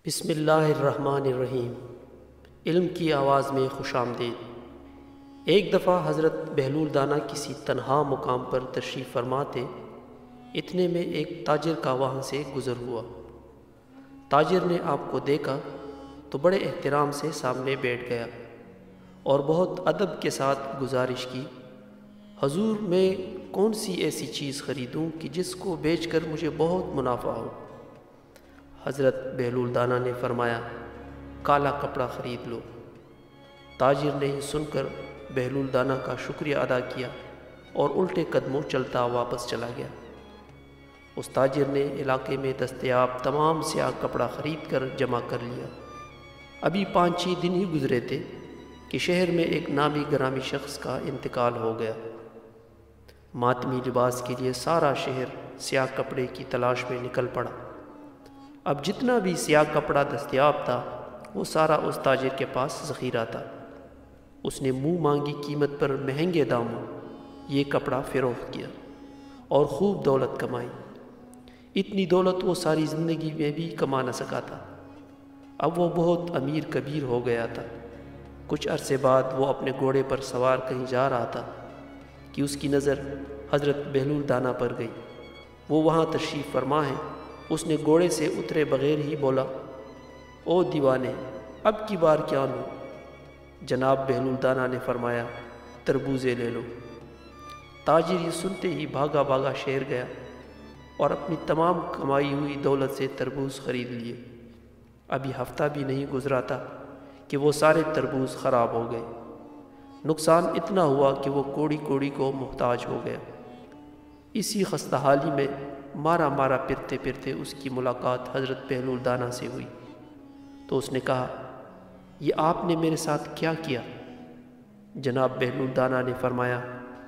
بسم اللہ الرحمن الرحیم۔ علم کی آواز میں خوش آمدید۔ ایک دفعہ حضرت بہلول دانا کسی تنہا مقام پر تشریف فرما تھے۔ اتنے میں ایک تاجر کا وہاں سے گزر ہوا۔ تاجر نے آپ کو دیکھا تو بڑے احترام سے سامنے بیٹھ گیا اور بہت ادب کے ساتھ گزارش کی، حضور میں کون سی ایسی چیز خریدوں کہ جس کو بیچ کر مجھے بہت منافع ہو؟ حضرت بہلول دانا نے فرمایا، کالا کپڑا خرید لو۔ تاجر نے سن کر بہلول دانا کا شکریہ ادا کیا اور الٹے قدموں چلتا واپس چلا گیا۔ اس تاجر نے علاقے میں دستیاب تمام سیاہ کپڑا خرید کر جمع کر لیا۔ ابھی 5-6 دن ہی گزرے تھے کہ شہر میں ایک نامی گرامی شخص کا انتقال ہو گیا۔ ماتمی لباس کے لیے سارا شہر سیاہ کپڑے کی تلاش میں نکل پڑا۔ اب جتنا بھی سیاہ کپڑا دستیاب تھا وہ سارا اس تاجر کے پاس ذخیرہ تھا۔ اس نے منہ مانگی قیمت پر مہنگے داموں یہ کپڑا فروخت کیا اور خوب دولت کمائی۔ اتنی دولت وہ ساری زندگی میں بھی کما نہ سکا تھا۔ اب وہ بہت امیر کبیر ہو گیا تھا۔ کچھ عرصے بعد وہ اپنے گھوڑے پر سوار کہیں جا رہا تھا کہ اس کی نظر حضرت بہلول دانا پر گئی۔ وہ وہاں تشریف فرما ہے۔ اس نے گھوڑے سے اترے بغیر ہی بولا، او دیوانے، اب کی بار کیا لوں؟ جناب بہلول دانا نے فرمایا، تربوزے لے لو۔ تاجر یہ سنتے ہی بھاگا بھاگا شہر گیا اور اپنی تمام کمائی ہوئی دولت سے تربوز خرید لیے۔ ابھی ہفتہ بھی نہیں گزرا تھا کہ وہ سارے تربوز خراب ہو گئے۔ نقصان اتنا ہوا کہ وہ کوڑی کوڑی کو محتاج ہو گیا۔ اسی خستہ حالی میں مارا مارا پھرتے پھرتے اس کی ملاقات حضرت بہلول دانا سے ہوئی تو اس نے کہا، یہ آپ نے میرے ساتھ کیا کیا؟ جناب بہلول دانا نے فرمایا،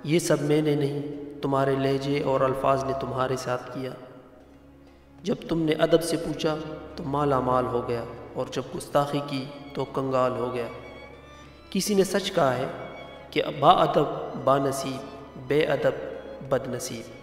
یہ سب میں نے نہیں، تمہارے لہجے اور الفاظ نے تمہارے ساتھ کیا۔ جب تم نے ادب سے پوچھا تو مالا مال ہو گیا اور جب گستاخی کی تو کنگال ہو گیا۔ کسی نے سچ کہا ہے کہ با ادب با نصیب، بے ادب بد نصیب۔